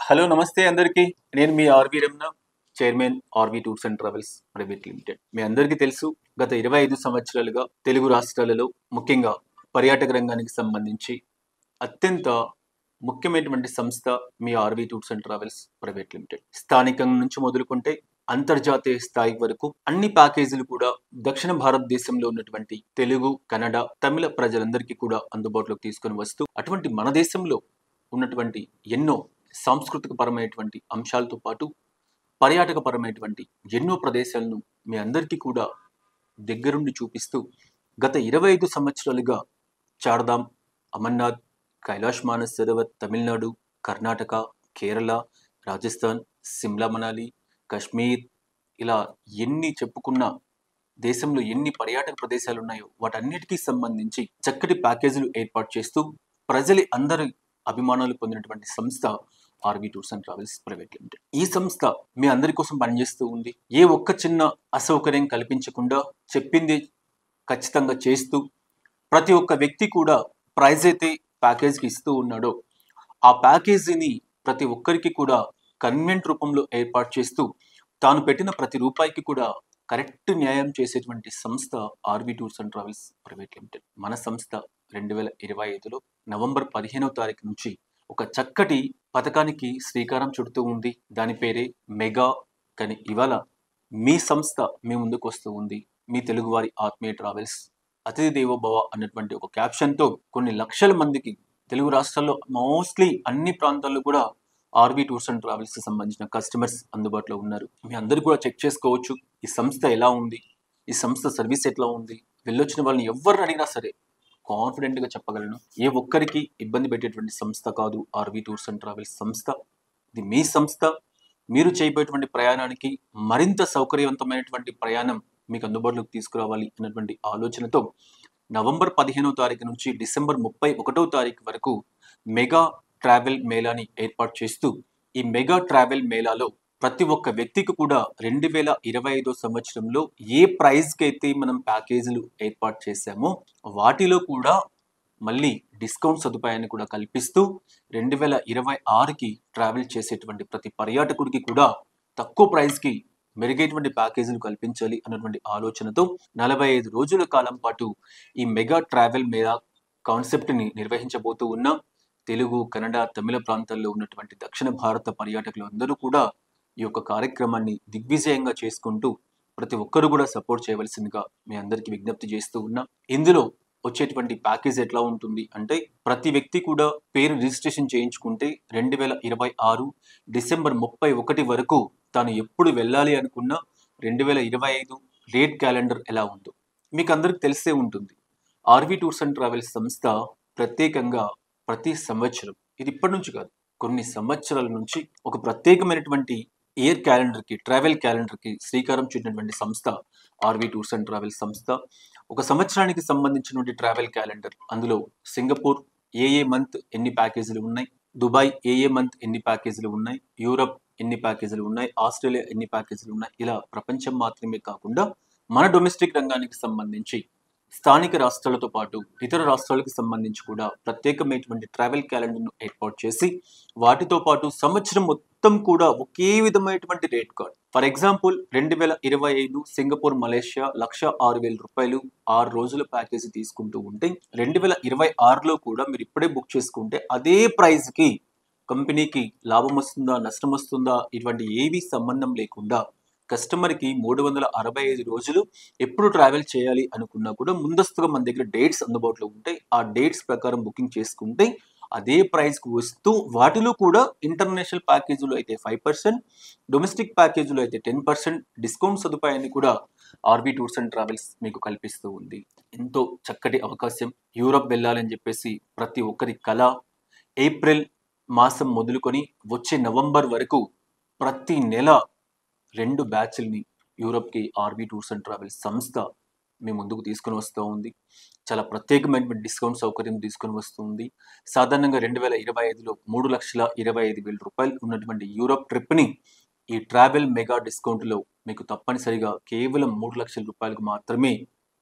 Hello నమస్తే అందరికీ. నేను మీ RV Ramana, chairman RV tours and travels private limited. మీ అందరికీ తెలుసు, గత 25 సంవత్సరాలుగా తెలుగు రాష్ట్రాలలో ముఖ్యంగా పర్యాటక రంగానికి సంబంధించి అత్యంత ముఖ్యమైనటువంటి సంస్థ మీ RV tours and travels private limited. స్థానికం నుంచి మొదలుకుంటే అంతర్జాతీయ స్థాయి వరకు అన్ని ప్యాకేజీలు కూడా దక్షిణ భారతదేశంలో ఉన్నటువంటి తెలుగు, కన్నడ, తమిళ ప్రజలందరికీ కూడా అందుబాటులోకి తీసుకొని వస్తూ అటువంటి మన దేశంలో ఉన్నటువంటి ఎన్నో సాంస్కృతిక పరమైనటువంటి అంశాలతో పాటు పర్యాటక పరమైనటువంటి ఎన్నో ప్రదేశాలను మీ అందరికీ కూడా దగ్గరుండి చూపిస్తూ గత 25 సంవత్సరాలుగా చార్ధామ్, అమర్నాథ్, కైలాష్ మానస్ సరోవర్, తమిళనాడు, కర్ణాటక, కేరళ, రాజస్థాన్, సిమ్లా మనాలి, కాశ్మీర్, ఇలా ఎన్ని చెప్పుకున్న దేశంలో ఎన్ని పర్యాటక ప్రదేశాలు ఉన్నాయో వాటన్నిటికీ సంబంధించి చక్కటి ప్యాకేజీలు ఏర్పాటు చేస్తూ ప్రజలు అందరి అభిమానాలు పొందినటువంటి సంస్థ RV tours and travels private limited. ఈ సంస్థ మీ అందరి కోసం పనిచేస్తూ ఉంది. ఏ ఒక్క చిన్న అసౌకర్యం కల్పించకుండా చెప్పింది ఖచ్చితంగా చేస్తూ ప్రతి ఒక్క వ్యక్తి కూడా ప్రైజ్ అయితే ప్యాకేజ్కి ఇస్తూ ఉన్నాడో ఆ ప్యాకేజీని ప్రతి ఒక్కరికి కూడా కన్వెంట్ రూపంలో ఏర్పాటు చేస్తూ తాను పెట్టిన ప్రతి రూపాయికి కూడా కరెక్ట్ న్యాయం చేసేటువంటి సంస్థ RV tours and travels private limited. మన సంస్థ 2025లో నవంబర్ 15వ తారీఖు నుంచి ఒక చక్కటి పథకానికి శ్రీకారం చుడుతూ ఉంది. దాని పేరే మెగా. కానీ ఇవాళ మీ సంస్థ మీ ముందుకు వస్తూ ఉంది. మీ తెలుగువారి ఆత్మీయ ట్రావెల్స్ అతిథి దేవోభవ అన్నటువంటి ఒక క్యాప్షన్తో కొన్ని లక్షల మందికి తెలుగు రాష్ట్రాల్లో మోస్ట్లీ అన్ని ప్రాంతాల్లో కూడా ఆర్వి టూర్స్ అండ్ ట్రావెల్స్ కి సంబంధించిన కస్టమర్స్ అందుబాటులో ఉన్నారు. మీ అందరూ కూడా చెక్ చేసుకోవచ్చు ఈ సంస్థ ఎలా ఉంది, ఈ సంస్థ సర్వీస్ ఎట్లా ఉంది. వెళ్ళొచ్చిన వాళ్ళని ఎవరిని అడిగినా సరే కాన్ఫిడెంట్గా చెప్పగలను. ఏ ఒక్కరికి ఇబ్బంది పెట్టేటువంటి సంస్థ కాదు ఆర్వి టూర్స్ అండ్ ట్రావెల్స్ సంస్థ. ఇది మీ సంస్థ. మీరు చేయబోయేటువంటి ప్రయాణానికి మరింత సౌకర్యవంతమైనటువంటి ప్రయాణం మీకు అందుబాటులోకి తీసుకురావాలి అన్నటువంటి ఆలోచనతో నవంబర్ 15వ తారీఖు నుంచి డిసెంబర్ 31వ తారీఖు వరకు మెగా ట్రావెల్ మేళాని ఏర్పాటు చేస్తూ ఈ మెగా ట్రావెల్ మేళాలో ప్రతి ఒక్క వ్యక్తికి కూడా 2025 సంవత్సరంలో ఏ ప్రైజ్కి అయితే మనం ప్యాకేజీలు ఏర్పాటు చేశామో వాటిలో కూడా మళ్ళీ డిస్కౌంట్ సదుపాయాన్ని కూడా కల్పిస్తూ 2026కి ట్రావెల్ చేసేటువంటి ప్రతి పర్యాటకుడికి కూడా తక్కువ ప్రైస్కి మెరుగైనటువంటి ప్యాకేజీలు కల్పించాలి అన్నటువంటి ఆలోచనతో 45 రోజుల కాలం పాటు ఈ మెగా ట్రావెల్ మేళా కాన్సెప్ట్ని నిర్వహించబోతూ ఉన్నాం. తెలుగు, కన్నడ, తమిళ ప్రాంతాల్లో ఉన్నటువంటి దక్షిణ భారత పర్యాటకులు అందరూ కూడా ఈ యొక్క కార్యక్రమాన్ని దిగ్విజయంగా చేసుకుంటూ ప్రతి ఒక్కరు కూడా సపోర్ట్ చేయవలసిందిగా మీ అందరికీ విజ్ఞప్తి చేస్తూ ఉన్నాం. ఇందులో వచ్చేటువంటి ప్యాకేజ్ ఎట్లా ఉంటుంది అంటే ప్రతి వ్యక్తి కూడా పేరు రిజిస్ట్రేషన్ చేయించుకుంటే 2026 డిసెంబర్ 31 వరకు తాను ఎప్పుడు వెళ్ళాలి అనుకున్నా 2025 రేట్ క్యాలెండర్ ఎలా ఉందో మీకు అందరికి తెలిసే ఉంటుంది. ఆర్వి టూర్స్ అండ్ ట్రావెల్స్ సంస్థ ప్రత్యేకంగా ప్రతి సంవత్సరం, ఇది ఇప్పటి నుంచి కాదు కొన్ని సంవత్సరాల నుంచి ఒక ప్రత్యేకమైనటువంటి ఇయర్ క్యాలెండర్కి, ట్రావెల్ క్యాలెండర్కి శ్రీకారం చుట్టినటువంటి సంస్థ ఆర్వి టూర్స్ అండ్ ట్రావెల్స్ సంస్థ. ఒక సంవత్సరానికి సంబంధించినటువంటి ట్రావెల్ క్యాలెండర్, అందులో సింగపూర్ ఏ మంత్ ఎన్ని ప్యాకేజీలు ఉన్నాయి, దుబాయ్ ఏ మంత్ ఎన్ని ప్యాకేజీలు ఉన్నాయి, యూరప్ ఎన్ని ప్యాకేజీలు ఉన్నాయి, ఆస్ట్రేలియా ఎన్ని ప్యాకేజీలు ఉన్నాయి, ఇలా ప్రపంచం మాత్రమే కాకుండా మన డొమెస్టిక్ రంగానికి సంబంధించి స్థానిక రాష్ట్రాలతో పాటు ఇతర రాష్ట్రాలకు సంబంధించి కూడా ప్రత్యేకమైనటువంటి ట్రావెల్ క్యాలెండర్ను ఏర్పాటు చేసి వాటితో పాటు సంవత్సరం మొత్తం కూడా ఒకే విధమైనటువంటి rate card. For example 2025 Singapore, Malaysia 1,06,000 రూపాయలు 6 రోజుల ప్యాకేజీ తీసుకుంటూ ఉంటే 2026లో కూడా మీరు ఇప్పుడే బుక్ చేసుకుంటే అదే ప్రైస్కి కంపెనీకి లాభం వస్తుందా, నష్టం వస్తుందా, ఇటువంటి ఏవి సంబంధం లేకుండా కస్టమర్కి 365 రోజులు ఎప్పుడు ట్రావెల్ చేయాలి అనుకున్నా కూడా ముందస్తుగా మన దగ్గర డేట్స్ అందుబాటులో ఉంటాయి. ఆ డేట్స్ ప్రకారం బుకింగ్ చేసుకుంటే అదే ప్రైస్కి వస్తూ వాటిలో కూడా ఇంటర్నేషనల్ ప్యాకేజీలో అయితే 5%, డొమెస్టిక్ ప్యాకేజీలో అయితే 10% డిస్కౌంట్ సదుపాయాన్ని కూడా ఆర్వి టూర్స్ అండ్ ట్రావెల్స్ మీకు కల్పిస్తూ ఉంది. ఎంతో చక్కటి అవకాశం. యూరప్ వెళ్ళాలని చెప్పేసి ప్రతి ఒక్కరి కళ. ఏప్రిల్ మాసం మొదలుకొని వచ్చే నవంబర్ వరకు ప్రతి నెల 2 బ్యాచ్ల్ని యూరప్కి ఆర్వి టూర్స్ అండ్ ట్రావెల్స్ సంస్థ మీ ముందుకు తీసుకుని వస్తూ ఉంది. చాలా ప్రత్యేకమైన డిస్కౌంట్ సౌకర్యం తీసుకుని వస్తుంది. సాధారణంగా 2025లో 3,25,000 రూపాయలు ఉన్నటువంటి యూరప్ ట్రిప్ని ఈ ట్రావెల్ మెగా డిస్కౌంట్లో మీకు తప్పనిసరిగా కేవలం 3 లక్షల రూపాయలకు మాత్రమే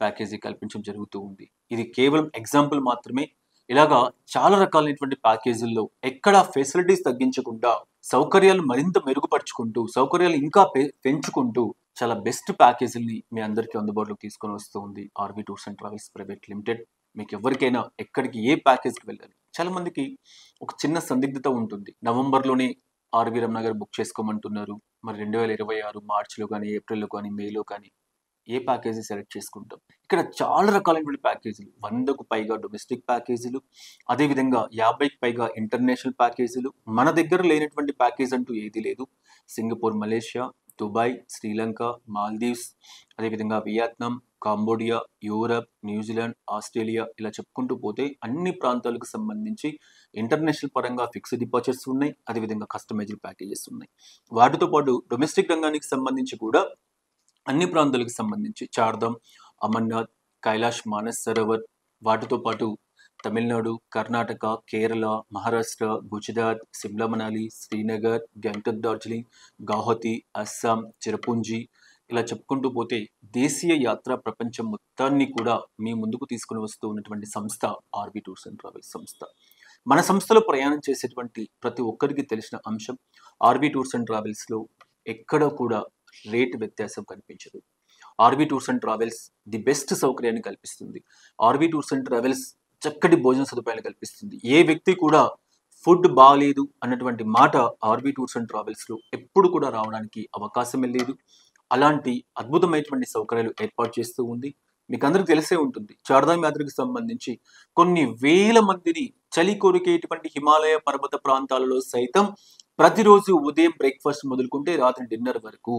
ప్యాకేజీ కల్పించడం జరుగుతూ ఉంది. ఇది కేవలం ఎగ్జాంపుల్ మాత్రమే. ఇలాగా చాలా రకాలైనటువంటి ప్యాకేజీల్లో ఎక్కడ ఫెసిలిటీస్ తగ్గించకుండా సౌకర్యాలు మరింత మెరుగుపరుచుకుంటూ, సౌకర్యాలు ఇంకా పెంచుకుంటూ చాలా బెస్ట్ ప్యాకేజీలని మీ అందరికీ అందుబాటులోకి తీసుకొని వస్తూ ఉంది RV tours and travels private limited. మీకు ఎవరికైనా ఎక్కడికి ఏ ప్యాకేజ్కి వెళ్ళాలి, చాలా మందికి ఒక చిన్న సందిగ్ధత ఉంటుంది. నవంబర్లోనే ఆర్వి రమణ గారు బుక్ చేసుకోమంటున్నారు. మరి 2026 మార్చిలో కానీ, ఏప్రిల్లో కానీ, మేలో కానీ ఏ ప్యాకేజీ సెలెక్ట్ చేసుకుంటాం? ఇక్కడ చాలా రకాలైనటువంటి ప్యాకేజీలు, 100కు పైగా డొమెస్టిక్ ప్యాకేజీలు, అదేవిధంగా 50కి పైగా ఇంటర్నేషనల్ ప్యాకేజీలు. మన దగ్గర లేనటువంటి ప్యాకేజ్ అంటూ ఏదీ లేదు. Singapore, Malaysia, Dubai, Sri Lanka, Maldives, అదేవిధంగా Vietnam, Cambodia, Europe, New Zealand, Australia, ఇలా చెప్పుకుంటూ పోతే అన్ని ప్రాంతాలకు సంబంధించి ఇంటర్నేషనల్ పరంగా ఫిక్స్డ్ డిపార్చర్స్ ఉన్నాయి. అదేవిధంగా కస్టమైజ్డ్ ప్యాకేజెస్ ఉన్నాయి. వాటితో పాటు డొమెస్టిక్ రంగానికి సంబంధించి కూడా అన్ని ప్రాంతాలకు సంబంధించి చార్ధామ్, అమర్నాథ్, కైలాష్ మానస్ సరోవర్, వాటితో పాటు తమిళనాడు, కర్ణాటక, కేరళ, మహారాష్ట్ర, గుజరాత్, సిమ్లా మనాలి, శ్రీనగర్, గంగటక్ డార్జిలింగ్, గౌహతి, అస్సాం, చిరపుంజి, ఇలా చెప్పుకుంటూ పోతే దేశీయ యాత్ర ప్రపంచం మొత్తాన్ని కూడా మీ ముందుకు తీసుకుని వస్తూ ఉన్నటువంటి సంస్థ ఆర్వి టూర్స్ అండ్ ట్రావెల్స్ సంస్థ. మన సంస్థలో ప్రయాణం చేసేటువంటి ప్రతి ఒక్కరికి తెలిసిన అంశం, ఆర్వి టూర్స్ అండ్ ట్రావెల్స్లో ఎక్కడ కూడా రేటు వ్యత్యాసం కనిపించదు. RV tours and travels the best సౌకర్యాన్ని కల్పిస్తుంది. ఆర్వి టూర్స్ అండ్ ట్రావెల్స్ చక్కటి భోజన సదుపాయాలు కల్పిస్తుంది. ఏ వ్యక్తి కూడా ఫుడ్ బాగాలేదు అన్నటువంటి మాట ఆర్వి టూర్స్ అండ్ ట్రావెల్స్లో ఎప్పుడు కూడా రావడానికి అవకాశమే లేదు. అలాంటి అద్భుతమైనటువంటి సౌకర్యాలు ఏర్పాటు చేస్తూ ఉంది. మీకు అందరికీ తెలిసే ఉంటుంది, చార్ధామ్ యాత్రకు సంబంధించి కొన్ని వేల మందిని చలి కొరికేటువంటి హిమాలయ పర్వత ప్రాంతాలలో సైతం ప్రతిరోజు ఉదయం బ్రేక్ఫాస్ట్ మొదలుకుంటే రాత్రి డిన్నర్ వరకు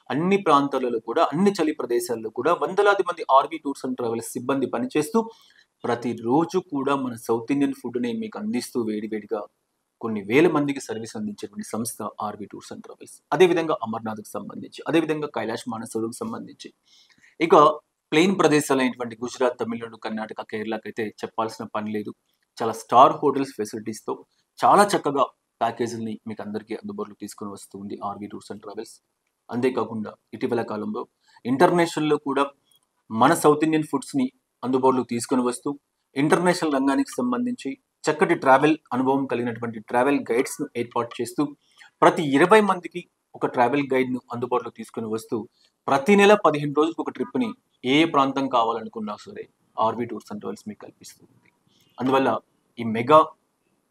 అన్ని ప్రాంతాలలో కూడా, అన్ని చలి ప్రదేశాల్లో కూడా వందలాది మంది ఆర్వి టూర్స్ అండ్ ట్రావెల్స్ సిబ్బంది పనిచేస్తూ ప్రతిరోజు కూడా మన సౌత్ ఇండియన్ ఫుడ్ని మీకు అందిస్తూ వేడివేడిగా కొన్ని వేల మందికి సర్వీస్ అందించేటువంటి సంస్థ ఆర్వి టూర్స్ అండ్ ట్రావెల్స్. అదేవిధంగా అమర్నాథ్కి సంబంధించి, అదేవిధంగా కైలాష్ మానసరోవర్కి సంబంధించి, ఇక ప్లెయిన్ ప్రదేశాలైనటువంటి గుజరాత్, తమిళనాడు, కర్ణాటక, కేరళకి అయితే చెప్పాల్సిన పని లేదు. చాలా స్టార్ హోటల్స్ ఫెసిలిటీస్తో చాలా చక్కగా ప్యాకేజీలని మీకు అందరికీ అందుబాటులో తీసుకొని వస్తుంది ఆర్వి టూర్స్ అండ్ ట్రావెల్స్. అంతేకాకుండా ఇటీవల కాలంలో ఇంటర్నేషనల్లో కూడా మన సౌత్ ఇండియన్ ఫుడ్స్ని అందుబాటులోకి తీసుకొని వస్తూ ఇంటర్నేషనల్ రంగానికి సంబంధించి చక్కటి ట్రావెల్ అనుభవం కలిగినటువంటి ట్రావెల్ గైడ్స్ను ఏర్పాటు చేస్తూ ప్రతి 20 మందికి ఒక ట్రావెల్ గైడ్ను అందుబాటులోకి తీసుకొని వస్తూ ప్రతి నెల 15 రోజులకు ఒక ట్రిప్ని ఏ ప్రాంతం కావాలనుకున్నా సరే ఆర్వి టూర్స్ అండ్ ట్రావెల్స్ మీకు కల్పిస్తుంది. అందువల్ల ఈ మెగా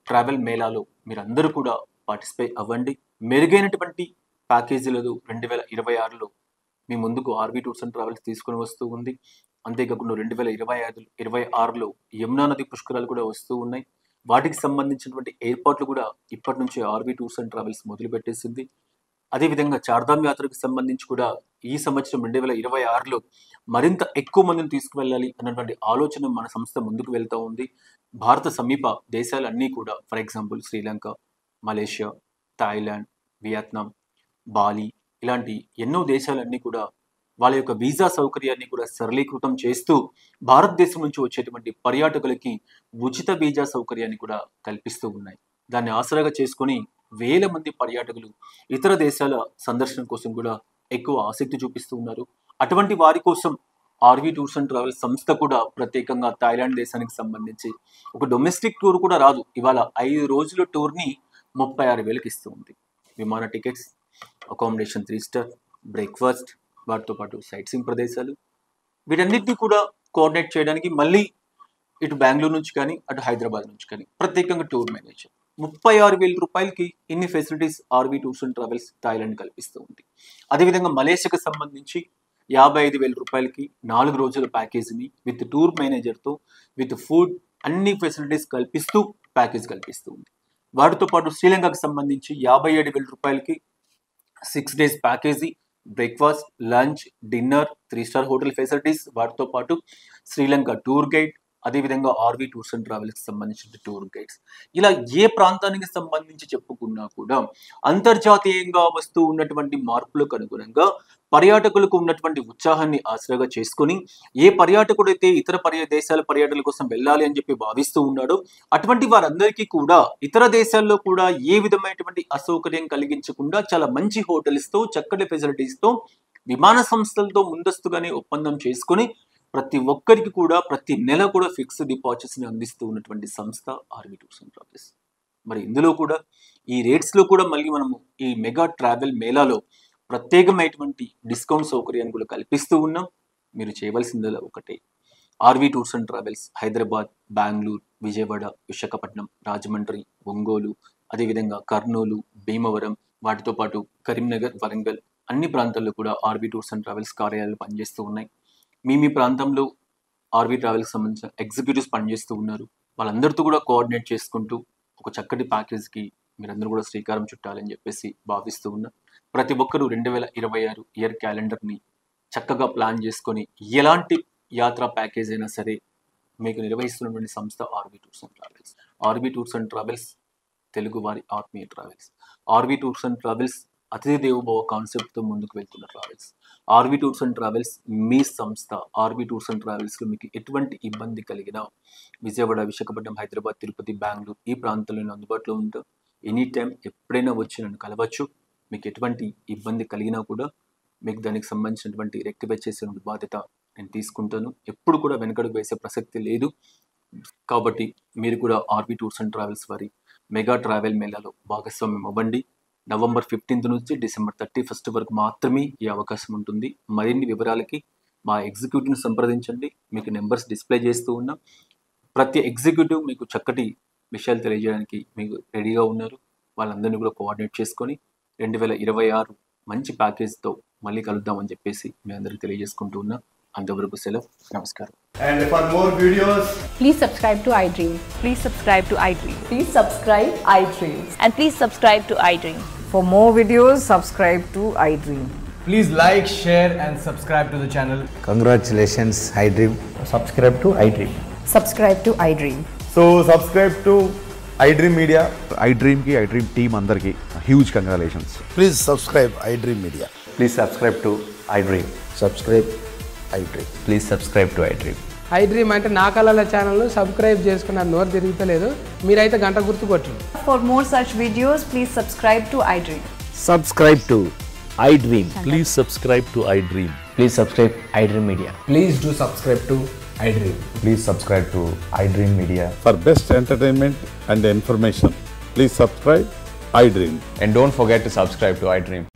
ట్రావెల్ మేళాలో మీరందరూ కూడా పార్టిసిపేట్ అవ్వండి. మెరుగైనటువంటి ప్యాకేజీలలో 2026లో మీ ముందుకు ఆర్వి టూర్స్ అండ్ ట్రావెల్స్ తీసుకొని వస్తూ ఉంది. అంతేకాకుండా 2026లో యమునా నది పుష్కరాలు కూడా వస్తూ ఉన్నాయి. వాటికి సంబంధించినటువంటి ఏర్పాట్లు కూడా ఇప్పటి నుంచి ఆర్వి టూర్స్ అండ్ ట్రావెల్స్ మొదలు పెట్టేసింది. అదేవిధంగా చార్ధామ్ యాత్రకు సంబంధించి కూడా ఈ సంవత్సరం 2026లో మరింత ఎక్కువ మందిని తీసుకువెళ్ళాలి అన్నటువంటి ఆలోచన మన సంస్థ ముందుకు వెళ్తూ ఉంది. భారత సమీప దేశాలన్నీ కూడా, for example Sri Lanka, Malaysia, Thailand, Vietnam, Bali, ఇలాంటి ఎన్నో దేశాలన్నీ కూడా వాళ్ళ యొక్క వీసా సౌకర్యాన్ని కూడా సరళీకృతం చేస్తూ భారతదేశం నుంచి వచ్చేటువంటి పర్యాటకులకి ఉచిత వీసా సౌకర్యాన్ని కూడా కల్పిస్తూ ఉన్నాయి. దాన్ని ఆసరాగా చేసుకొని వేల మంది పర్యాటకులు ఇతర దేశాల సందర్శన కోసం కూడా ఎక్కువ ఆసక్తి చూపిస్తూ ఉన్నారు. అటువంటి వారి కోసం ఆర్వి టూర్స్ అండ్ ట్రావెల్స్ సంస్థ కూడా ప్రత్యేకంగా థాయిలాండ్ దేశానికి సంబంధించి ఒక డొమెస్టిక్ టూర్ కూడా రాదు, ఇవాళ 5 రోజుల టూర్ని 36,000కి ఇస్తూ ఉంది. విమాన టికెట్స్, అకామిడేషన్ 3 స్టార్, బ్రేక్ఫాస్ట్, వాటితో పాటు సైట్ సీయింగ్ ప్రదేశాలు, వీటన్నిటిని కూడా కోఆర్డినేట్ చేయడానికి మళ్ళీ ఇటు బెంగళూరు నుంచి కానీ అటు హైదరాబాద్ నుంచి కానీ ప్రత్యేకంగా టూర్ మేనేజర్ 36,000 రూపాయలకి ఇన్ని facilities RV tours and travels Thailand కల్పిస్తూ ఉంది. అదేవిధంగా మలేషియాకి సంబంధించి 55,000 రూపాయలకి 4 రోజుల ప్యాకేజీని విత్ టూర్ మేనేజర్తో విత్ ఫుడ్ అన్ని ఫెసిలిటీస్ కల్పిస్తూ ప్యాకేజ్ కల్పిస్తూ ఉంది. వాటితో పాటు శ్రీలంకకు సంబంధించి 57,000 రూపాయలకి 6 days package, breakfast, lunch, dinner, 3 star hotel facilities, వాటితో పాటు శ్రీలంక టూర్ గైడ్, అదేవిధంగా ఆర్వి టూర్స్ అండ్ ట్రావెల్స్కి సంబంధించిన టూర్ గైడ్స్. ఇలా ఏ ప్రాంతానికి సంబంధించి చెప్పుకున్నా కూడా అంతర్జాతీయంగా వస్తూ ఉన్నటువంటి మార్పులకు అనుగుణంగా పర్యాటకులకు ఉన్నటువంటి ఉత్సాహాన్ని ఆసరాగా చేసుకొని ఏ పర్యాటకుడైతే ఇతర దేశాల పర్యటనల కోసం వెళ్ళాలి అని చెప్పి భావిస్తూ ఉన్నాడో అటువంటి వారందరికీ కూడా ఇతర దేశాల్లో కూడా ఏ విధమైనటువంటి అసౌకర్యం కలిగించకుండా చాలా మంచి హోటల్స్తో, చక్కటి ఫెసిలిటీస్తో, విమాన సంస్థలతో ముందస్తుగానే ఒప్పందం చేసుకొని ప్రతి ఒక్కరికి కూడా ప్రతి నెల కూడా ఫిక్స్డ్ డిపాజిట్స్ని అందిస్తూ ఉన్నటువంటి సంస్థ ఆర్వి టూర్స్ అండ్ ట్రావెల్స్. మరి ఇందులో కూడా ఈ రేట్స్లో కూడా మళ్ళీ మనము ఈ మెగా ట్రావెల్ మేళాలో ప్రత్యేకమైనటువంటి డిస్కౌంట్ సౌకర్యాన్ని కూడా కల్పిస్తూ ఉన్నాం. మీరు చేయవలసిందల్లా ఒకటే, RV tours and travels Hyderabad, Bengaluru, Vijayawada, Visakhapatnam, Rajahmundry, Ongole, అదేవిధంగా కర్నూలు, భీమవరం, వాటితో పాటు కరీంనగర్, వరంగల్ అన్ని ప్రాంతాల్లో కూడా ఆర్వి టూర్స్ అండ్ ట్రావెల్స్ కార్యాలయాలు పనిచేస్తూ ఉన్నాయి. మీ ప్రాంతంలో ఆర్వి ట్రావెల్కి సంబంధించిన ఎగ్జిక్యూటివ్స్ పనిచేస్తూ ఉన్నారు. వాళ్ళందరితో కూడా కోఆర్డినేట్ చేసుకుంటూ ఒక చక్కటి ప్యాకేజ్కి మీరందరూ కూడా శ్రీకారం చుట్టాలని చెప్పేసి భావిస్తూ ఉన్నా. ప్రతి ఒక్కరూ 2026 ఇయర్ క్యాలెండర్ని చక్కగా ప్లాన్ చేసుకొని ఎలాంటి యాత్రా ప్యాకేజ్ అయినా సరే మీకు నిర్వహిస్తున్నటువంటి సంస్థ RV tours and travels. RV tours and travels Telugu వారి ఆత్మీయ travels. RV tours and travels అతిథి దేవోభవ కాన్సెప్ట్తో ముందుకు వెళ్తున్న travels. RV tours and travels మీ సంస్థ. ఆర్వి టూర్స్ అండ్ ట్రావెల్స్లో మీకు ఎటువంటి ఇబ్బంది కలిగినా విజయవాడ, విశాఖపట్నం, హైదరాబాద్, తిరుపతి, బెంగళూరు ఈ ప్రాంతాల్లో అందుబాటులో ఉంటూ ఎనీ టైం ఎప్పుడైనా వచ్చి నన్ను కలవచ్చు. మీకు ఎటువంటి ఇబ్బంది కలిగినా కూడా మీకు దానికి సంబంధించినటువంటి రెక్టిఫై చేసే బాధ్యత నేను తీసుకుంటాను. ఎప్పుడు కూడా వెనకడుగు వేసే ప్రసక్తి లేదు. కాబట్టి మీరు కూడా ఆర్వి టూర్స్ అండ్ ట్రావెల్స్ వారి మెగా ట్రావెల్ మేళాలో భాగస్వామ్యం అవ్వండి. నవంబర్ 15 నుంచి డిసెంబర్ 31 వరకు మాత్రమే ఈ అవకాశం ఉంటుంది. మరిన్ని వివరాలకి మా ఎగ్జిక్యూటివ్ని సంప్రదించండి. మీకు నెంబర్స్ డిస్ప్లే చేస్తూ ఉన్నాం. ప్రతి ఎగ్జిక్యూటివ్ మీకు చక్కటి విషయాలు తెలియజేయడానికి మీకు రెడీగా ఉన్నారు. వాళ్ళందరినీ కూడా కోఆర్డినేట్ చేసుకొని 2026 మంచి ప్యాకేజ్తో మళ్ళీ కలుద్దామని చెప్పేసి మీ అందరికీ తెలియజేసుకుంటూ ఉన్నా. అంతవరకు సెలవు. నమస్కారం. And for more videos, please subscribe to iDream. Please subscribe to iDream. Please subscribe iDream. And please subscribe to iDream. For more videos, subscribe to iDream. please like, share and subscribe to the channel. Congratulations, iDream. Subscribe to iDream. Subscribe to iDream. So subscribe to iDream Media. iDream team andarki huge congratulations. Please subscribe iDream Media. Please subscribe to iDream. Subscribe iDream. Please subscribe to iDream. iDream అంటే నా కళల ఛానల్ను subscribe చేసుకున్న నోరు తిరుగుతలేదు. మీరైతే గంట గుర్తు కొట్టండి. For more such videos, please subscribe to iDream. Subscribe to iDream. Please subscribe to iDream. Please subscribe iDream Media. Please do subscribe to iDream. Please subscribe to iDream Media. For best entertainment and information, please subscribe iDream. And don't forget to subscribe to iDream.